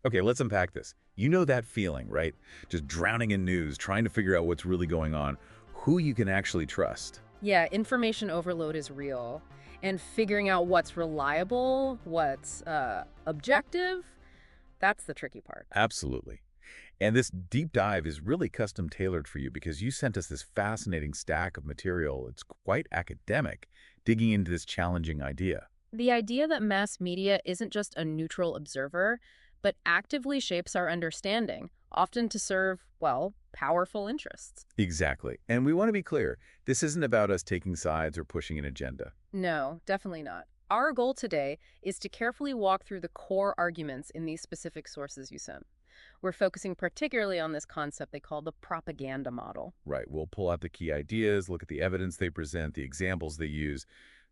Okay, let's unpack this. You know that feeling, right? Just drowning in news, trying to figure out what's really going on, who you can actually trust. Yeah, information overload is real. And figuring out what's reliable, what's objective, that's the tricky part. Absolutely. And this deep dive is really custom tailored for you because you sent us this fascinating stack of material. It's quite academic, digging into this challenging idea. The idea that mass media isn't just a neutral observer, but actively shapes our understanding, often to serve, well, powerful interests. Exactly. And we want to be clear, this isn't about us taking sides or pushing an agenda. No, definitely not. Our goal today is to carefully walk through the core arguments in these specific sources you sent. We're focusing particularly on this concept they call the propaganda model. Right. We'll pull out the key ideas, look at the evidence they present, the examples they use,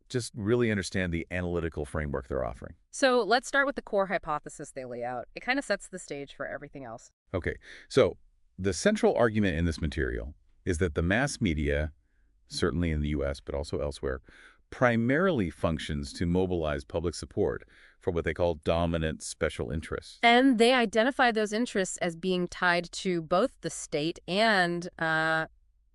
just really understand the analytical framework they're offering. So let's start with the core hypothesis they lay out. It kind of sets the stage for everything else. Okay, so the central argument in this material is that the mass media, certainly in the US, but also elsewhere, primarily functions to mobilize public support for what they call dominant special interests. And they identify those interests as being tied to both the state and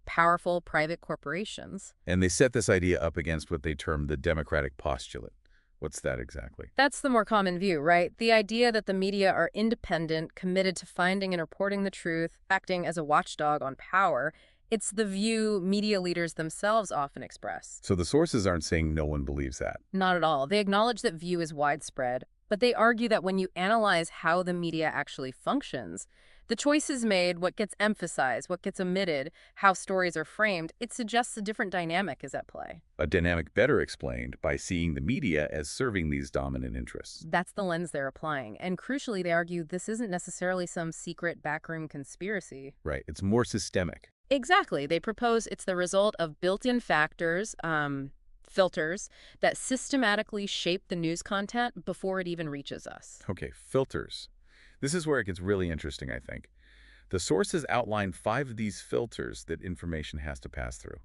powerful private corporations. And they set this idea up against what they term the democratic postulate. What's that exactly? That's the more common view, right? The idea that the media are independent, committed to finding and reporting the truth, acting as a watchdog on power. It's the view media leaders themselves often express. So the sources aren't saying no one believes that. Not at all. They acknowledge that view is widespread, but they argue that when you analyze how the media actually functions, the choices made, what gets emphasized, what gets omitted, how stories are framed, it suggests a different dynamic is at play. A dynamic better explained by seeing the media as serving these dominant interests. That's the lens they're applying. And crucially, they argue this isn't necessarily some secret backroom conspiracy. Right, it's more systemic. Exactly. They propose it's the result of built-in factors, filters, that systematically shape the news content before it even reaches us. Okay, filters. This is where it gets really interesting, I think. The sources outline 5 of these filters that information has to pass through.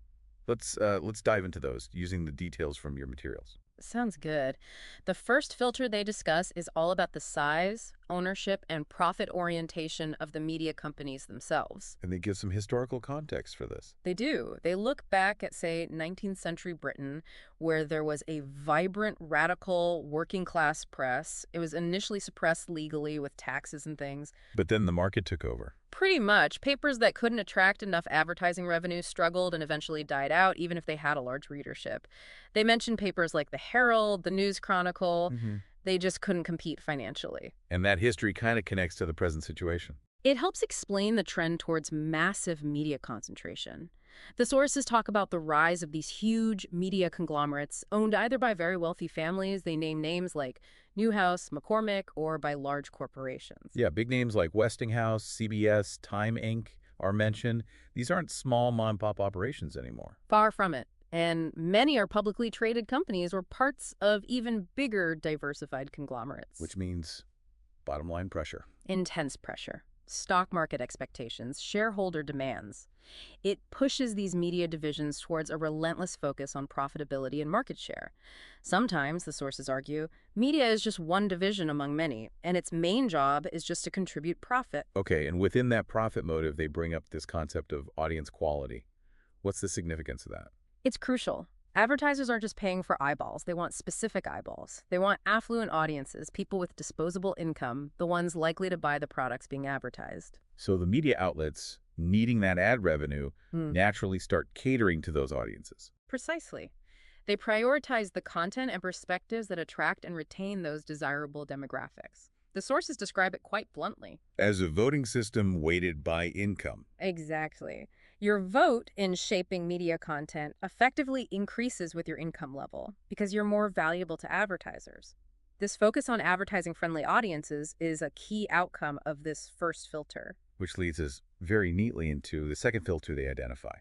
Let's dive into those using the details from your materials. Sounds good. The first filter they discuss is all about the size, ownership, and profit orientation of the media companies themselves. And they give some historical context for this. They do. They look back at, say, 19th century Britain, where there was a vibrant, radical, working class press. It was initially suppressed legally with taxes and things. But then the market took over. Pretty much. Papers that couldn't attract enough advertising revenue struggled and eventually died out, even if they had a large readership. They mentioned papers like the Herald, the News Chronicle. They just couldn't compete financially. And that history kind of connects to the present situation. It helps explain the trend towards massive media concentration. The sources talk about the rise of these huge media conglomerates owned either by very wealthy families, they name names like Newhouse, McCormick, or by large corporations. Yeah, big names like Westinghouse, CBS, Time Inc. are mentioned. These aren't small mom-and-pop operations anymore. Far from it. And many are publicly traded companies or parts of even bigger diversified conglomerates. Which means bottom line pressure. Intense pressure. Stock market expectations, shareholder demands. It pushes these media divisions towards a relentless focus on profitability and market share. Sometimes, the sources argue, media is just one division among many, and its main job is just to contribute profit. Okay, and within that profit motive, they bring up this concept of audience quality. What's the significance of that? It's crucial. Advertisers aren't just paying for eyeballs. They want specific eyeballs. They want affluent audiences, people with disposable income, the ones likely to buy the products being advertised. So the media outlets, needing that ad revenue, naturally start catering to those audiences. Precisely. They prioritize the content and perspectives that attract and retain those desirable demographics. The sources describe it quite bluntly. As a voting system weighted by income. Exactly. Your vote in shaping media content effectively increases with your income level because you're more valuable to advertisers. This focus on advertising-friendly audiences is a key outcome of this first filter. Which leads us very neatly into the second filter they identify,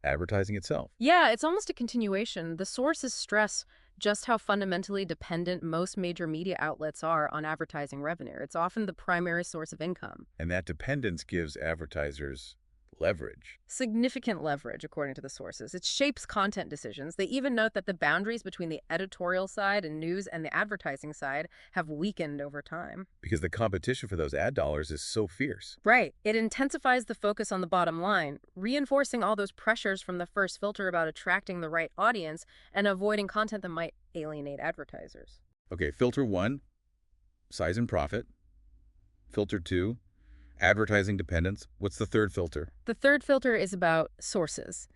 advertising itself. Yeah, it's almost a continuation. The sources stress just how fundamentally dependent most major media outlets are on advertising revenue. It's often the primary source of income. And that dependence gives advertisers leverage. Significant leverage, according to the sources. It shapes content decisions. They even note that the boundaries between the editorial side and news and the advertising side have weakened over time. Because the competition for those ad dollars is so fierce. Right. It intensifies the focus on the bottom line, reinforcing all those pressures from the first filter about attracting the right audience and avoiding content that might alienate advertisers. Okay, filter 1, size and profit. Filter 2, advertising dependence. What's the third filter? The third filter is about sources.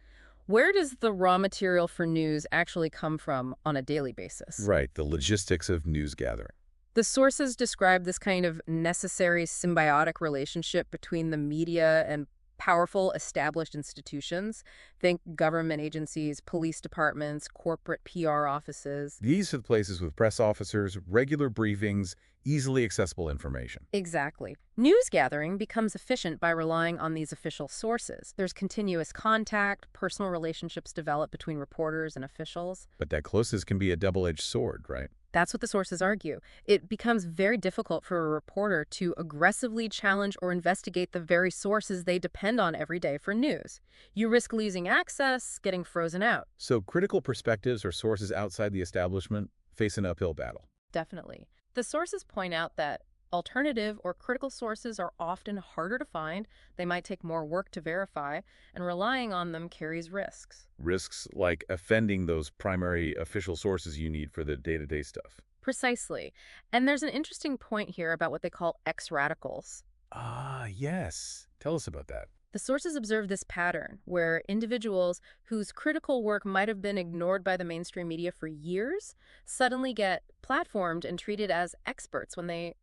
Where does the raw material for news actually come from on a daily basis? Right, the logistics of news gathering. The sources describe this kind of necessary symbiotic relationship between the media and powerful established institutions. Think government agencies, police departments, corporate PR offices. These are the places with press officers, regular briefings, easily accessible information. Exactly. News gathering becomes efficient by relying on these official sources. There's continuous contact, personal relationships develop between reporters and officials. But that closeness can be a double-edged sword, right? That's what the sources argue. It becomes very difficult for a reporter to aggressively challenge or investigate the very sources they depend on every day for news. You risk losing access, getting frozen out. So critical perspectives or sources outside the establishment face an uphill battle. Definitely. The sources point out that alternative or critical sources are often harder to find, they might take more work to verify, and relying on them carries risks. Risks like offending those primary official sources you need for the day-to-day stuff. Precisely. And there's an interesting point here about what they call ex-radicals. Ah, yes. Tell us about that. The sources observe this pattern, where individuals whose critical work might have been ignored by the mainstream media for years suddenly get platformed and treated as experts when they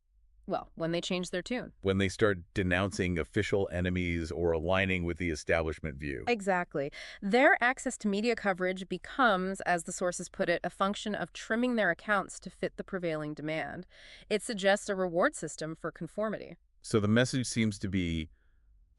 change their tune. When they start denouncing official enemies or aligning with the establishment view. Exactly. Their access to media coverage becomes, as the sources put it, a function of trimming their accounts to fit the prevailing demand. It suggests a reward system for conformity. So the message seems to be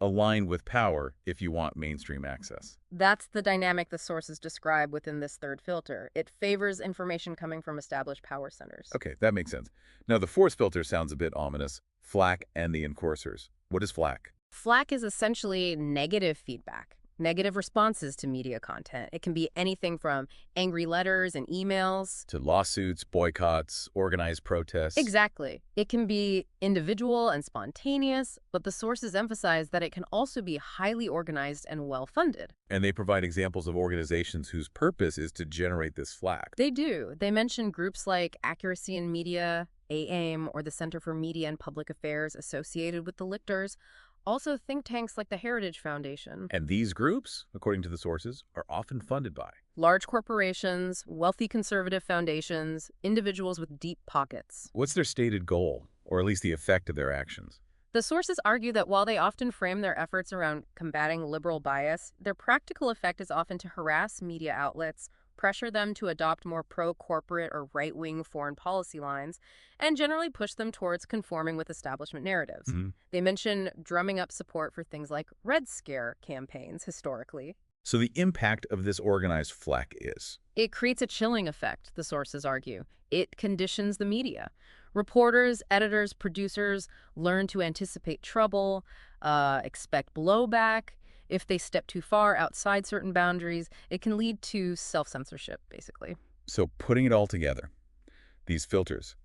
align with power if you want mainstream access. That's the dynamic the sources describe within this third filter. It favors information coming from established power centers. Okay, that makes sense. Now, the fourth filter sounds a bit ominous. Flack and the enforcers. What is flack? Flack is essentially negative feedback, negative responses to media content. It can be anything from angry letters and emails To lawsuits, boycotts, organized protests. Exactly. It can be individual and spontaneous, but the sources emphasize that it can also be highly organized and well-funded. And they provide examples of organizations whose purpose is to generate this flack. They do. They mention groups like Accuracy in Media, AIM, or the Center for Media and Public Affairs associated with the Lichters. Also think tanks like the Heritage Foundation. And these groups, according to the sources, are often funded by Large corporations, wealthy conservative foundations, individuals with deep pockets. What's their stated goal, or at least the effect of their actions? The sources argue that while they often frame their efforts around combating liberal bias, their practical effect is often to harass media outlets, pressure them to adopt more pro-corporate or right-wing foreign policy lines, and generally push them towards conforming with establishment narratives. They mention drumming up support for things like Red Scare campaigns historically. So the impact of this organized flack is? It creates a chilling effect, the sources argue. It conditions the media. Reporters, editors, producers learn to anticipate trouble, expect blowback. If they step too far outside certain boundaries, it can lead to self-censorship, basically. So putting it all together, these filters,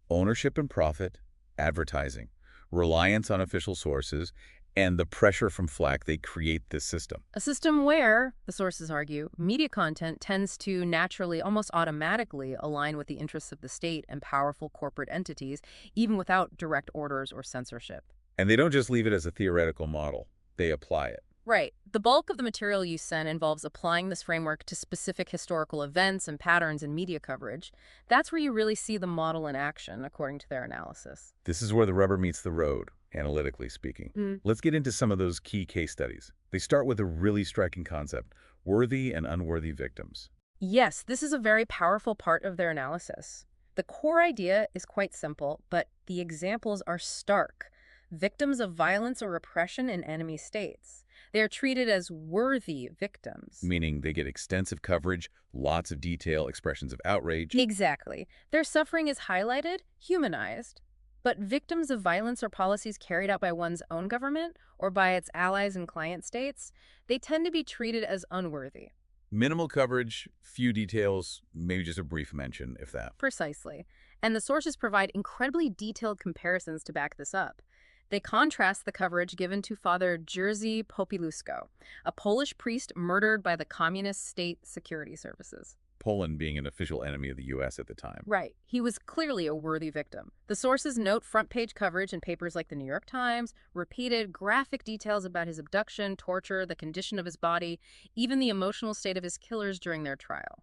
ownership and profit, advertising, reliance on official sources, and the pressure from flack, they create this system. A system where, the sources argue, media content tends to naturally, almost automatically, align with the interests of the state and powerful corporate entities, even without direct orders or censorship. And they don't just leave it as a theoretical model. They apply it. Right. The bulk of the material you send involves applying this framework to specific historical events and patterns in media coverage. That's where you really see the model in action, according to their analysis. This is where the rubber meets the road, analytically speaking. Let's get into some of those key case studies. They start with a really striking concept, worthy and unworthy victims. Yes, this is a very powerful part of their analysis. The core idea is quite simple, but the examples are stark. Victims of violence or repression in enemy states. They are treated as worthy victims. Meaning they get extensive coverage, lots of detail, expressions of outrage. Exactly. Their suffering is highlighted, humanized. But victims of violence or policies carried out by one's own government or by its allies and client states, they tend to be treated as unworthy. Minimal coverage, few details, maybe just a brief mention, if that. Precisely. And the sources provide incredibly detailed comparisons to back this up. They contrast the coverage given to Father Jerzy Popieluszko, a Polish priest murdered by the communist state security services. Poland being an official enemy of the U.S. at the time. Right. He was clearly a worthy victim. The sources note front-page coverage in papers like the New York Times, repeated graphic details about his abduction, torture, the condition of his body, even the emotional state of his killers during their trial.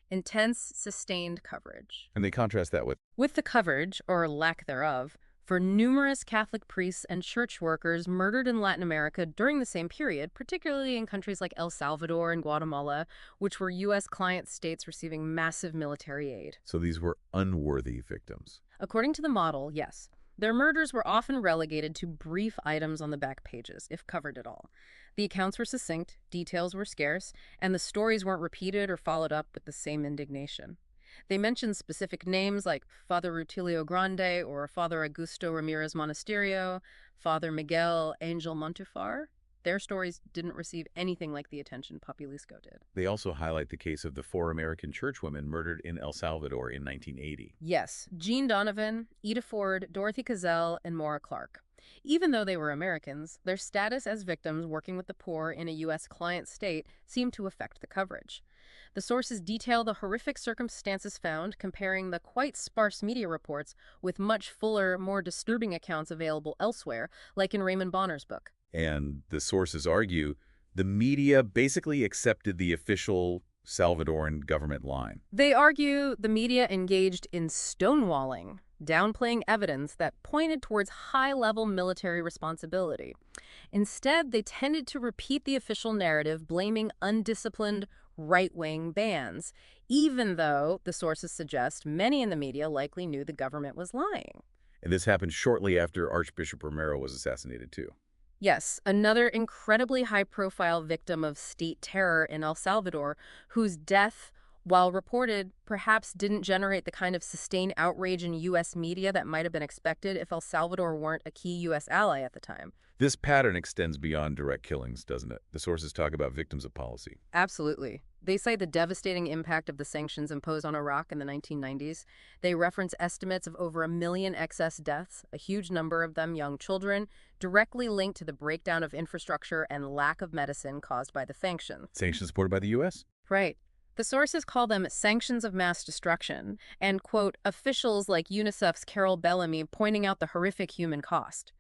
Intense, sustained coverage. And they contrast that with The coverage, or lack thereof, for numerous Catholic priests and church workers murdered in Latin America during the same period, particularly in countries like El Salvador and Guatemala, which were U.S. client states receiving massive military aid. So these were unworthy victims. According to the model, yes. Their murders were often relegated to brief items on the back pages, if covered at all. The accounts were succinct, details were scarce, and the stories weren't repeated or followed up with the same indignation. They mentioned specific names like Father Rutilio Grande or Father Augusto Ramirez Monasterio, Father Miguel Angel Montufar. Their stories didn't receive anything like the attention Popieluszko did. They also highlight the case of the 4 American churchwomen murdered in El Salvador in 1980. Yes, Jean Donovan, Ida Ford, Dorothy Cazell, and Maura Clark. Even though they were Americans, their status as victims working with the poor in a U.S. client state seemed to affect the coverage. The sources detail the horrific circumstances found, comparing the quite sparse media reports with much fuller, more disturbing accounts available elsewhere, like in Raymond Bonner's book. And the sources argue the media basically accepted the official Salvadoran government line. They argue the media engaged in stonewalling, downplaying evidence that pointed towards high-level military responsibility. Instead, they tended to repeat the official narrative, blaming undisciplined right-wing bands, even though the sources suggest many in the media likely knew the government was lying. And this happened shortly after Archbishop Romero was assassinated, too. Yes, another incredibly high-profile victim of state terror in El Salvador, whose death, while reported, perhaps didn't generate the kind of sustained outrage in U.S. media that might have been expected if El Salvador weren't a key U.S. ally at the time. This pattern extends beyond direct killings, doesn't it? The sources talk about victims of policy. Absolutely. They cite the devastating impact of the sanctions imposed on Iraq in the 1990s. They reference estimates of over 1 million excess deaths, a huge number of them young children, directly linked to the breakdown of infrastructure and lack of medicine caused by the sanctions. Sanctions supported by the U.S.? Right. The sources call them sanctions of mass destruction, and quote officials like UNICEF's Carol Bellamy pointing out the horrific human cost.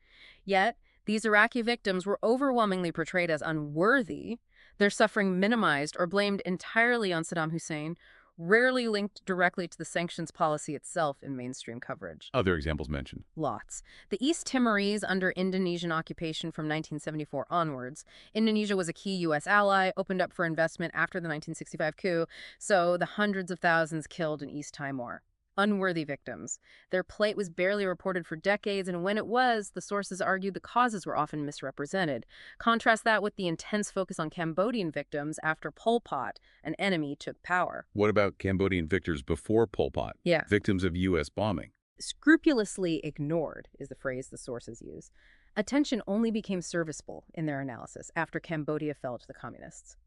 Yet, these Iraqi victims were overwhelmingly portrayed as unworthy, their suffering minimized or blamed entirely on Saddam Hussein, rarely linked directly to the sanctions policy itself in mainstream coverage. Other examples mentioned. Lots. The East Timorese under Indonesian occupation from 1974 onwards. Indonesia was a key U.S. ally, opened up for investment after the 1965 coup, so the hundreds of thousands killed in East Timor. Unworthy victims. Their plight was barely reported for decades, and when it was, the sources argued the causes were often misrepresented. Contrast that with the intense focus on Cambodian victims after Pol Pot, an enemy, took power. What about Cambodian victors before Pol Pot? Yeah. Victims of U.S. bombing. Scrupulously ignored is the phrase the sources use. Attention only became serviceable in their analysis after Cambodia fell to the communists.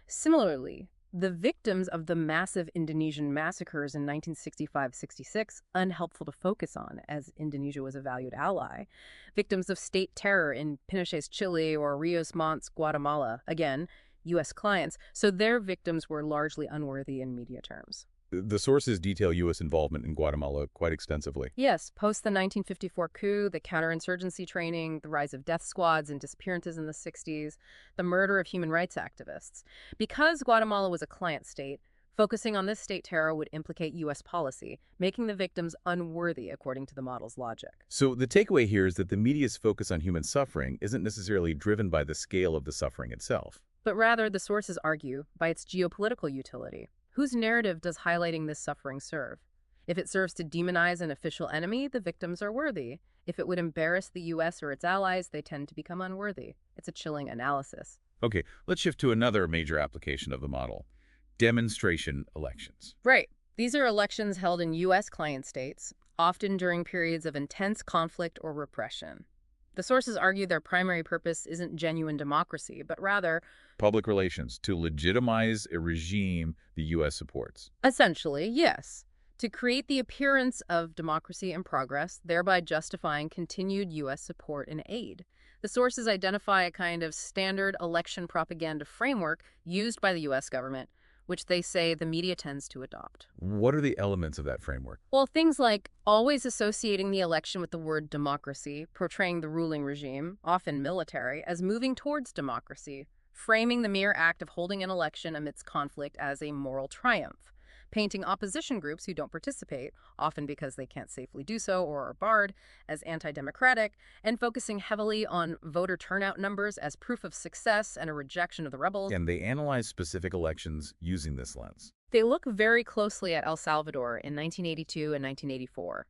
Similarly, the victims of the massive Indonesian massacres in 1965-66, unhelpful to focus on, as Indonesia was a valued ally. Victims of state terror in Pinochet's Chile or Rios Montt's Guatemala, again, U.S. clients, so their victims were largely unworthy in media terms. The sources detail U.S. involvement in Guatemala quite extensively. Yes, post the 1954 coup, the counterinsurgency training, the rise of death squads and disappearances in the 60s, the murder of human rights activists. Because Guatemala was a client state, focusing on this state terror would implicate U.S. policy, making the victims unworthy according to the model's logic. So the takeaway here is that the media's focus on human suffering isn't necessarily driven by the scale of the suffering itself. But rather, the sources argue, by its geopolitical utility. Whose narrative does highlighting this suffering serve? If it serves to demonize an official enemy, the victims are worthy. If it would embarrass the U.S. or its allies, they tend to become unworthy. It's a chilling analysis. Okay, let's shift to another major application of the model: demonstration elections. Right. These are elections held in U.S. client states, often during periods of intense conflict or repression. The sources argue their primary purpose isn't genuine democracy, but rather, Public relations to legitimize a regime the U.S. supports. essentially, yes, to create the appearance of democracy and progress, thereby justifying continued U.S. support and aid. The sources identify a kind of standard election propaganda framework used by the U.S. government, which they say the media tends to adopt. What are the elements of that framework? Well, things like always associating the election with the word democracy, portraying the ruling regime, often military, as moving towards democracy, framing the mere act of holding an election amidst conflict as a moral triumph, painting opposition groups who don't participate, often because they can't safely do so or are barred, as anti-democratic, and focusing heavily on voter turnout numbers as proof of success and a rejection of the rebels. And they analyze specific elections using this lens. They look very closely at El Salvador in 1982 and 1984.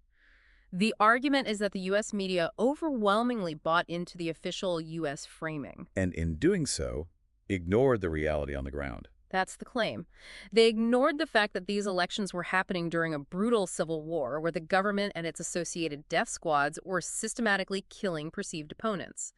The argument is that the U.S. media overwhelmingly bought into the official U.S. framing. And in doing so, ignored the reality on the ground. That's the claim. They ignored the fact that these elections were happening during a brutal civil war where the government and its associated death squads were systematically killing perceived opponents.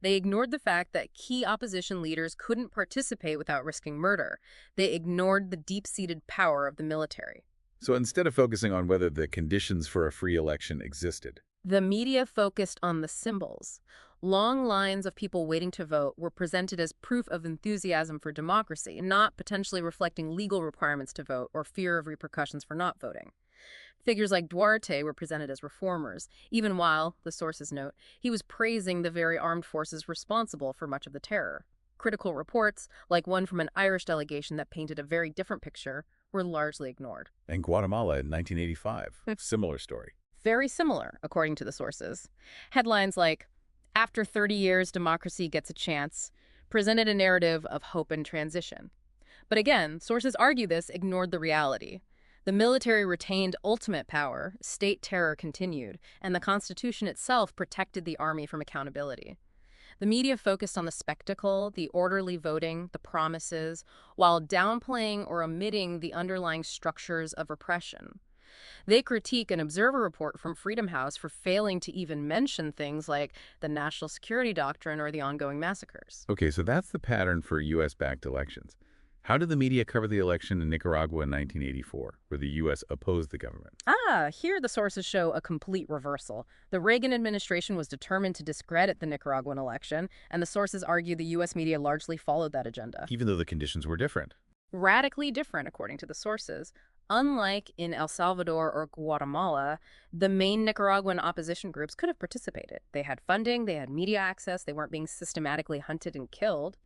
They ignored the fact that key opposition leaders couldn't participate without risking murder. They ignored the deep-seated power of the military. So instead of focusing on whether the conditions for a free election existed, The media focused on the symbols. Long lines of people waiting to vote were presented as proof of enthusiasm for democracy, not potentially reflecting legal requirements to vote or fear of repercussions for not voting. Figures like Duarte were presented as reformers, even while, the sources note, he was praising the very armed forces responsible for much of the terror. Critical reports, like one from an Irish delegation that painted a very different picture, were largely ignored. and Guatemala in 1985, similar story. Very similar, according to the sources. Headlines like, "After 30 years, democracy gets a chance," presented a narrative of hope and transition. But again, sources argue this ignored the reality. The military retained ultimate power, state terror continued, and the Constitution itself protected the army from accountability. The media focused on the spectacle, the orderly voting, the promises, while downplaying or omitting the underlying structures of repression. They critique an Observer report from Freedom House for failing to even mention things like the national security doctrine or the ongoing massacres. Okay, so that's the pattern for U.S.-backed elections. How did the media cover the election in Nicaragua in 1984, where the U.S. opposed the government? Here the sources show a complete reversal. The Reagan administration was determined to discredit the Nicaraguan election, and the sources argue the U.S. media largely followed that agenda. Even though the conditions were different. Radically different, according to the sources. Unlike in El Salvador or Guatemala, the main Nicaraguan opposition groups could have participated. They had funding, they had media access, they weren't being systematically hunted and killed.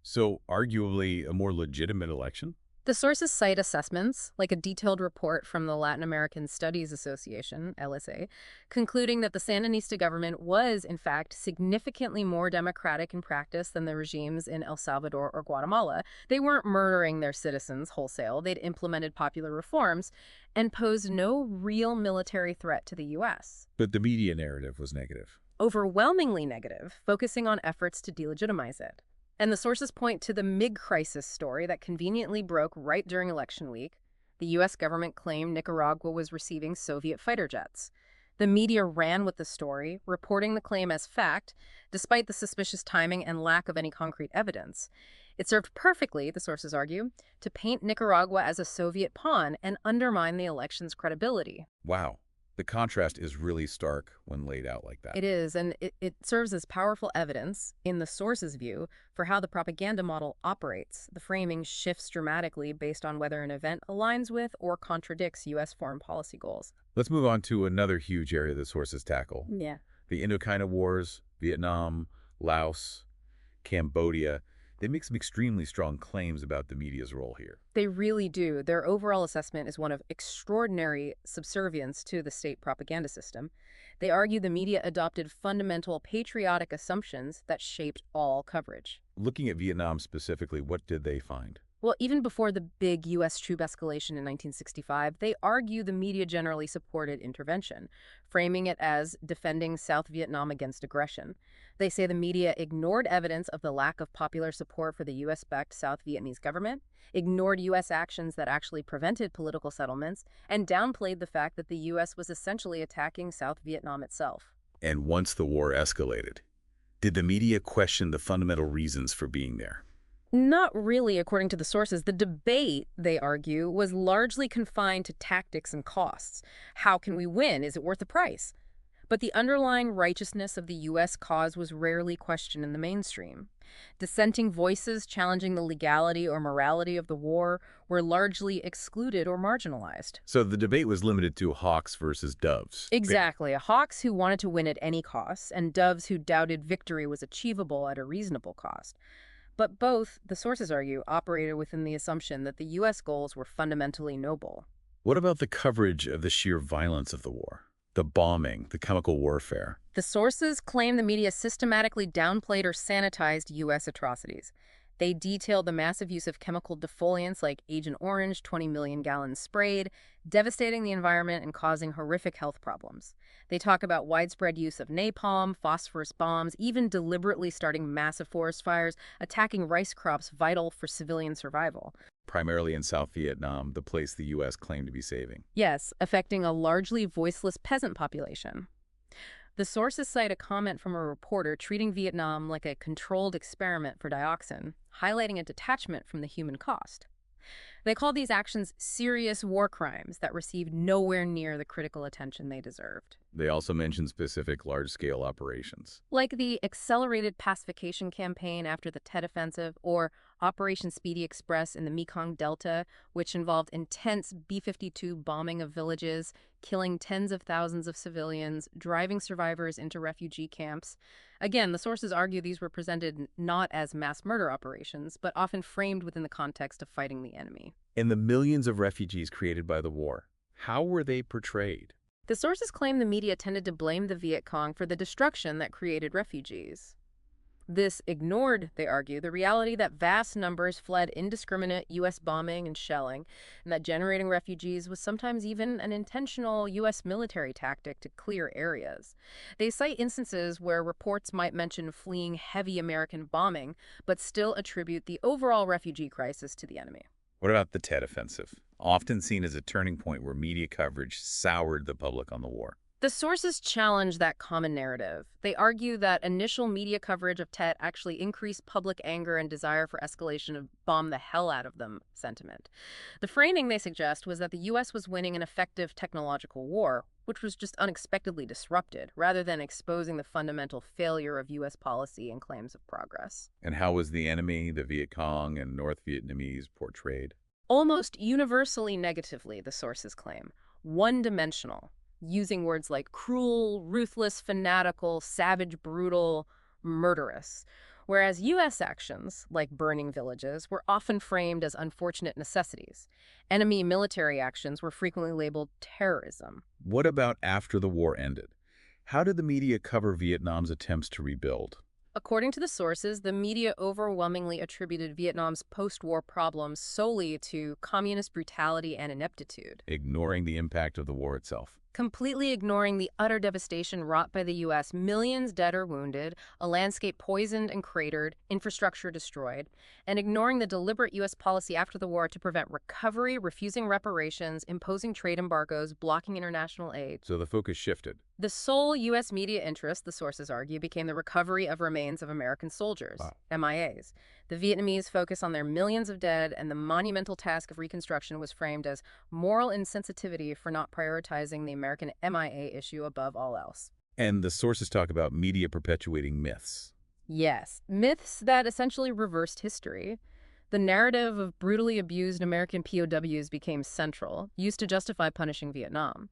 So, arguably, a more legitimate election? The sources cite assessments, like a detailed report from the Latin American Studies Association, LSA, concluding that the Sandinista government was, in fact, significantly more democratic in practice than the regimes in El Salvador or Guatemala. They weren't murdering their citizens wholesale. They'd implemented popular reforms and posed no real military threat to the U.S. But the media narrative was negative. Overwhelmingly negative, focusing on efforts to delegitimize it. And the sources point to the MiG crisis story that conveniently broke right during election week. The U.S. government claimed Nicaragua was receiving Soviet fighter jets. The media ran with the story, reporting the claim as fact, despite the suspicious timing and lack of any concrete evidence. It served perfectly, the sources argue, to paint Nicaragua as a Soviet pawn and undermine the election's credibility. Wow. The contrast is really stark when laid out like that. It is, and it serves as powerful evidence, in the source's view, for how the propaganda model operates. The framing shifts dramatically based on whether an event aligns with or contradicts U.S. foreign policy goals. Let's move on to another huge area the sources tackle. Yeah. The Indochina Wars, Vietnam, Laos, Cambodia. They make some extremely strong claims about the media's role here. They really do. Their overall assessment is one of extraordinary subservience to the state propaganda system. They argue the media adopted fundamental patriotic assumptions that shaped all coverage. Looking at Vietnam specifically, what did they find? Well, even before the big U.S. troop escalation in 1965, they argue the media generally supported intervention, framing it as defending South Vietnam against aggression. They say the media ignored evidence of the lack of popular support for the U.S.-backed South Vietnamese government, ignored U.S. actions that actually prevented political settlements, and downplayed the fact that the U.S. was essentially attacking South Vietnam itself. And once the war escalated, did the media question the fundamental reasons for being there? Not really, according to the sources. The debate, they argue, was largely confined to tactics and costs. How can we win? Is it worth the price? But the underlying righteousness of the U.S. cause was rarely questioned in the mainstream. Dissenting voices challenging the legality or morality of the war were largely excluded or marginalized. So the debate was limited to hawks versus doves. Exactly. Hawks who wanted to win at any cost, and doves who doubted victory was achievable at a reasonable cost. But both, the sources argue, operated within the assumption that the U.S. goals were fundamentally noble. What about the coverage of the sheer violence of the war? The bombing, the chemical warfare? The sources claim the media systematically downplayed or sanitized U.S. atrocities. They detailed the massive use of chemical defoliants like Agent Orange, 20 million gallons sprayed, devastating the environment and causing horrific health problems. They talk about widespread use of napalm, phosphorus bombs, even deliberately starting massive forest fires, attacking rice crops vital for civilian survival. Primarily in South Vietnam, the place the U.S. claimed to be saving. Yes, affecting a largely voiceless peasant population. The sources cite a comment from a reporter treating Vietnam like a controlled experiment for dioxin, highlighting a detachment from the human cost. They call these actions serious war crimes that received nowhere near the critical attention they deserved. They also mention specific large-scale operations. Like the accelerated pacification campaign after the Tet Offensive or Operation Speedy Express in the Mekong Delta, which involved intense B-52 bombing of villages, killing tens of thousands of civilians, driving survivors into refugee camps. Again, the sources argue these were presented not as mass murder operations, but often framed within the context of fighting the enemy. And the millions of refugees created by the war, how were they portrayed? The sources claim the media tended to blame the Viet Cong for the destruction that created refugees. This ignored, they argue, the reality that vast numbers fled indiscriminate U.S. bombing and shelling, and that generating refugees was sometimes even an intentional U.S. military tactic to clear areas. They cite instances where reports might mention fleeing heavy American bombing, but still attribute the overall refugee crisis to the enemy. What about the Tet Offensive, often seen as a turning point where media coverage soured the public on the war? The sources challenge that common narrative. They argue that initial media coverage of Tet actually increased public anger and desire for escalation of bomb the hell out of them sentiment. The framing they suggest was that the U.S. was winning an effective technological war, which was just unexpectedly disrupted, rather than exposing the fundamental failure of U.S. policy and claims of progress. And how was the enemy, the Viet Cong and North Vietnamese, portrayed? Almost universally negatively, the sources claim. One-dimensional, using words like cruel, ruthless, fanatical, savage, brutal, murderous, whereas U.S. actions, like burning villages, were often framed as unfortunate necessities. Enemy military actions were frequently labeled terrorism. What about after the war ended? How did the media cover Vietnam's attempts to rebuild? According to the sources, the media overwhelmingly attributed Vietnam's post-war problems solely to communist brutality and ineptitude, Ignoring the impact of the war itself. completely ignoring the utter devastation wrought by the U.S., millions dead or wounded, a landscape poisoned and cratered, infrastructure destroyed, and ignoring the deliberate U.S. policy after the war to prevent recovery, refusing reparations, imposing trade embargoes, blocking international aid. So the focus shifted. The sole U.S. media interest, the sources argue, became the recovery of remains of American soldiers, MIAs. The Vietnamese focus on their millions of dead, and the monumental task of reconstruction was framed as moral insensitivity for not prioritizing the American MIA issue above all else. And the sources talk about media perpetuating myths. Yes, myths that essentially reversed history. The narrative of brutally abused American POWs became central, used to justify punishing Vietnam.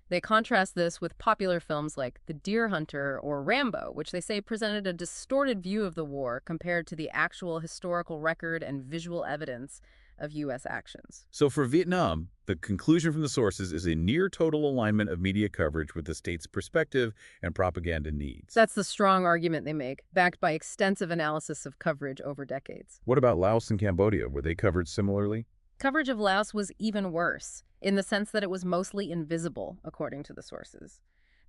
They contrast this with popular films like The Deer Hunter or Rambo, which they say presented a distorted view of the war compared to the actual historical record and visual evidence of U.S. actions. So for Vietnam, the conclusion from the sources is a near total alignment of media coverage with the state's perspective and propaganda needs. That's the strong argument they make, backed by extensive analysis of coverage over decades. What about Laos and Cambodia? Were they covered similarly? Coverage of Laos was even worse, in the sense that it was mostly invisible, according to the sources.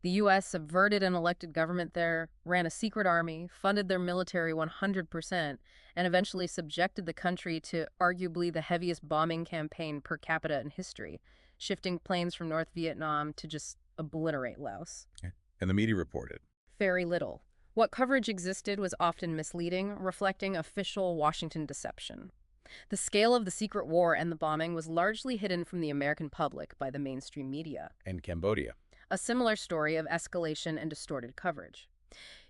The U.S. subverted an elected government there, ran a secret army, funded their military 100%, and eventually subjected the country to arguably the heaviest bombing campaign per capita in history, shifting planes from North Vietnam to just obliterate Laos. And the media reported. Very little. What coverage existed was often misleading, reflecting official Washington deception. The scale of the secret war and the bombing was largely hidden from the American public by the mainstream media. And Cambodia. A similar story of escalation and distorted coverage.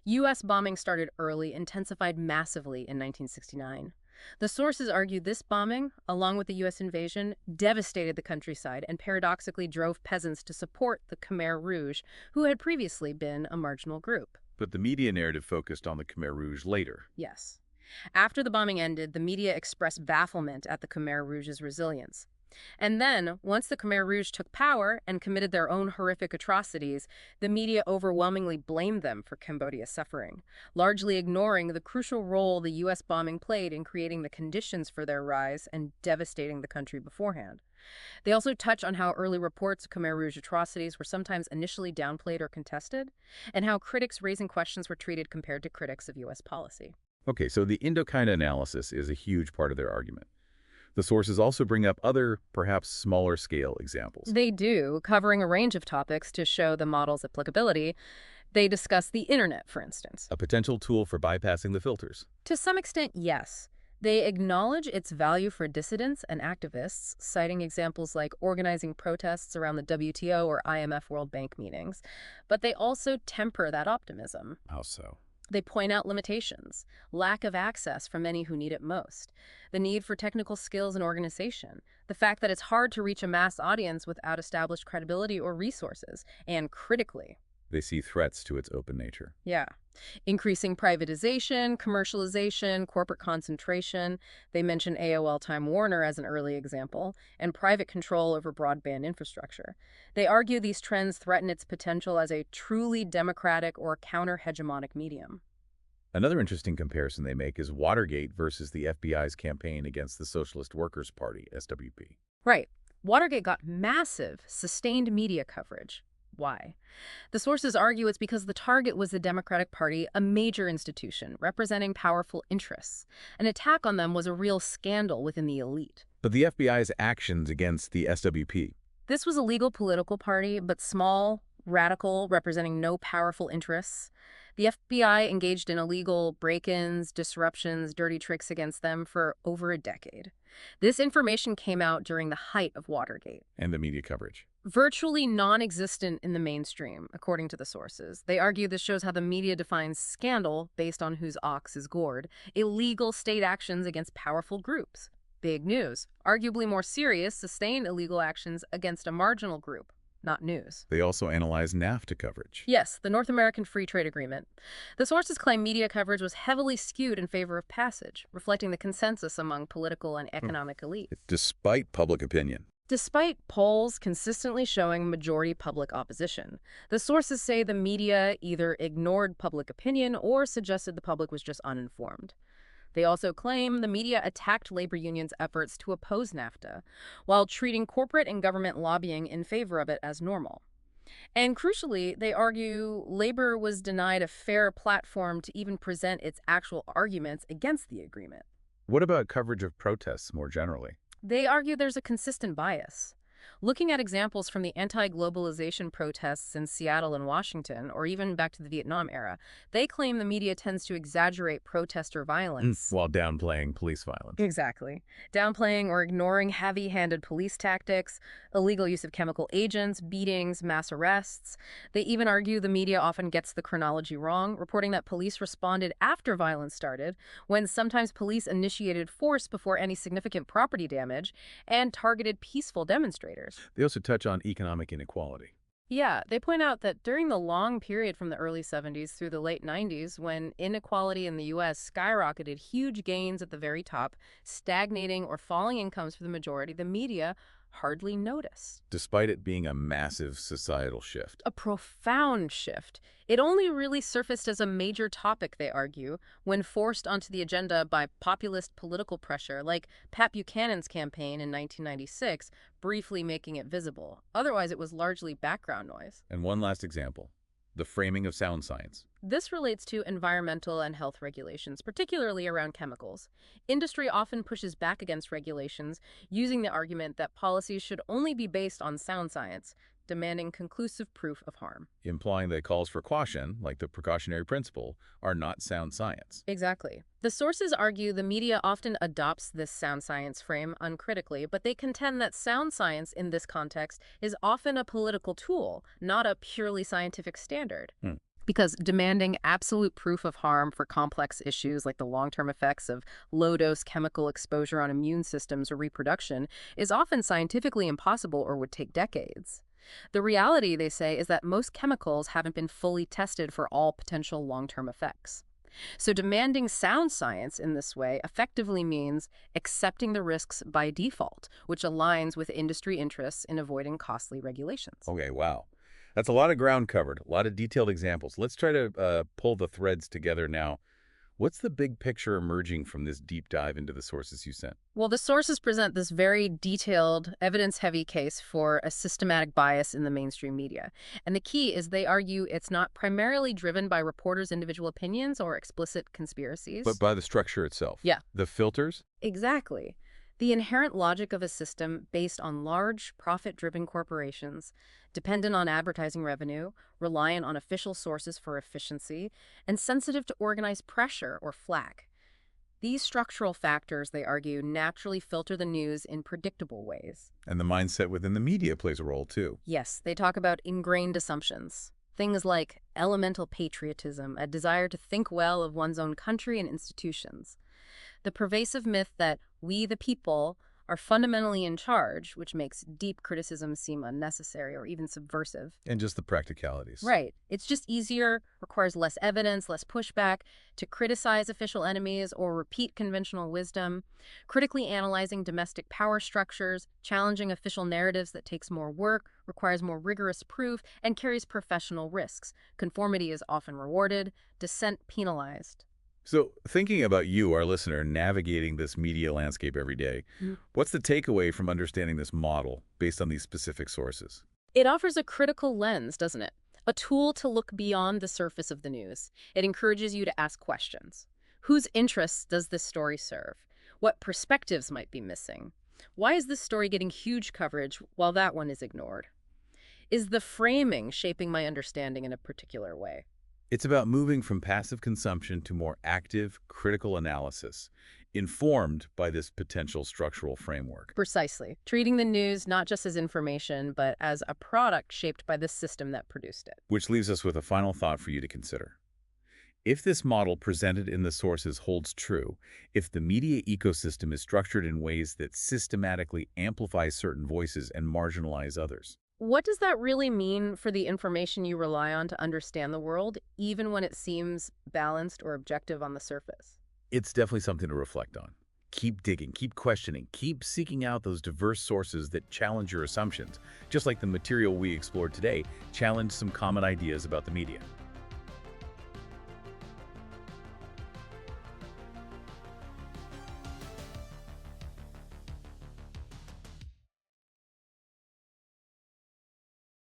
U.S. bombing started early, intensified massively in 1969. The sources argue this bombing, along with the U.S. invasion, devastated the countryside and paradoxically drove peasants to support the Khmer Rouge, who had previously been a marginal group. But the media narrative focused on the Khmer Rouge later. Yes. After the bombing ended, the media expressed bafflement at the Khmer Rouge's resilience. And then, once the Khmer Rouge took power and committed their own horrific atrocities, the media overwhelmingly blamed them for Cambodia's suffering, largely ignoring the crucial role the U.S. bombing played in creating the conditions for their rise and devastating the country beforehand. They also touch on how early reports of Khmer Rouge atrocities were sometimes initially downplayed or contested, and how critics raising questions were treated compared to critics of U.S. policy. Okay, so the Indochina analysis is a huge part of their argument. The sources also bring up other, perhaps smaller-scale examples. They do, covering a range of topics to show the model's applicability. They discuss the internet, for instance. A potential tool for bypassing the filters. To some extent, yes. They acknowledge its value for dissidents and activists, citing examples like organizing protests around the WTO or IMF World Bank meetings. But they also temper that optimism. How so? They point out limitations, lack of access for many who need it most, the need for technical skills and organization, the fact that it's hard to reach a mass audience without established credibility or resources, and critically, They see threats to its open nature. yeah, increasing privatization, commercialization, corporate concentration. They mention AOL Time Warner as an early example, and private control over broadband infrastructure. They argue these trends threaten its potential as a truly democratic or counter-hegemonic medium. Another interesting comparison they make is Watergate versus the FBI's campaign against the Socialist Workers' Party, SWP. Right. Watergate got massive, sustained media coverage. Why? The sources argue it's because the target was the Democratic Party, a major institution representing powerful interests. An attack on them was a real scandal within the elite. But the FBI's actions against the SWP. This was a legal political party, but small, radical, representing no powerful interests. The FBI engaged in illegal break-ins, disruptions, dirty tricks against them for over a decade. This information came out during the height of Watergate. And the media coverage. Virtually non-existent in the mainstream, according to the sources. They argue this shows how the media defines scandal based on whose ox is gored, illegal state actions against powerful groups. Big news. Arguably more serious, sustained illegal actions against a marginal group. Not news. They also analyze NAFTA coverage. Yes, the North American Free Trade Agreement. The sources claim media coverage was heavily skewed in favor of passage, reflecting the consensus among political and economic elites. Despite public opinion. Despite polls consistently showing majority public opposition, the sources say the media either ignored public opinion or suggested the public was just uninformed. They also claim the media attacked labor unions' efforts to oppose NAFTA, while treating corporate and government lobbying in favor of it as normal. And crucially, they argue labor was denied a fair platform to even present its actual arguments against the agreement. What about coverage of protests more generally? They argue there's a consistent bias. Looking at examples from the anti-globalization protests in Seattle and Washington, or even back to the Vietnam era, they claim the media tends to exaggerate protester violence. While downplaying police violence. Exactly. Downplaying or ignoring heavy-handed police tactics, illegal use of chemical agents, beatings, mass arrests. They even argue the media often gets the chronology wrong, reporting that police responded after violence started, when sometimes police initiated force before any significant property damage, and targeted peaceful demonstrators. They also touch on economic inequality. Yeah, they point out that during the long period from the early 70s through the late 90s, when inequality in the U.S. skyrocketed, huge gains at the very top, stagnating or falling incomes for the majority, the media hardly noticed. Despite it being a massive societal shift. A profound shift. It only really surfaced as a major topic, they argue, when forced onto the agenda by populist political pressure, like Pat Buchanan's campaign in 1996, briefly making it visible. Otherwise, it was largely background noise. And one last example, the framing of sound science. This relates to environmental and health regulations, particularly around chemicals. Industry often pushes back against regulations, using the argument that policies should only be based on sound science, demanding conclusive proof of harm. Implying that calls for caution, like the precautionary principle, are not sound science. Exactly. The sources argue the media often adopts this sound science frame uncritically, but they contend that sound science in this context is often a political tool, not a purely scientific standard. Because demanding absolute proof of harm for complex issues like the long-term effects of low-dose chemical exposure on immune systems or reproduction is often scientifically impossible or would take decades. The reality, they say, is that most chemicals haven't been fully tested for all potential long-term effects. So demanding sound science in this way effectively means accepting the risks by default, which aligns with industry interests in avoiding costly regulations. Okay, wow. That's a lot of ground covered, a lot of detailed examples. Let's try to pull the threads together now. What's the big picture emerging from this deep dive into the sources you sent? Well, the sources present this very detailed, evidence-heavy case for a systematic bias in the mainstream media. And the key is they argue it's not primarily driven by reporters' individual opinions or explicit conspiracies. But by the structure itself. Yeah. The filters? Exactly. The inherent logic of a system based on large, profit-driven corporations, dependent on advertising revenue, reliant on official sources for efficiency, and sensitive to organized pressure or flack. These structural factors, they argue, naturally filter the news in predictable ways. And the mindset within the media plays a role, too. Yes, they talk about ingrained assumptions. Things like elemental patriotism, a desire to think well of one's own country and institutions. The pervasive myth that we, the people, are fundamentally in charge, which makes deep criticism seem unnecessary or even subversive. And just the practicalities. Right. It's just easier, requires less evidence, less pushback, to criticize official enemies or repeat conventional wisdom. Critically analyzing domestic power structures, challenging official narratives that takes more work, requires more rigorous proof, and carries professional risks. Conformity is often rewarded, dissent penalized. So thinking about you, our listener, navigating this media landscape every day, what's the takeaway from understanding this model based on these specific sources? It offers a critical lens, doesn't it? A tool to look beyond the surface of the news. It encourages you to ask questions. Whose interests does this story serve? What perspectives might be missing? Why is this story getting huge coverage while that one is ignored? Is the framing shaping my understanding in a particular way? It's about moving from passive consumption to more active, critical analysis, informed by this potential structural framework. Precisely. Treating the news not just as information, but as a product shaped by the system that produced it. Which leaves us with a final thought for you to consider. If this model presented in the sources holds true, if the media ecosystem is structured in ways that systematically amplify certain voices and marginalize others, What does that really mean for the information you rely on to understand the world, even when it seems balanced or objective on the surface? it's definitely something to reflect on. Keep digging, keep questioning, keep seeking out those diverse sources that challenge your assumptions, just like the material we explored today challenged some common ideas about the media.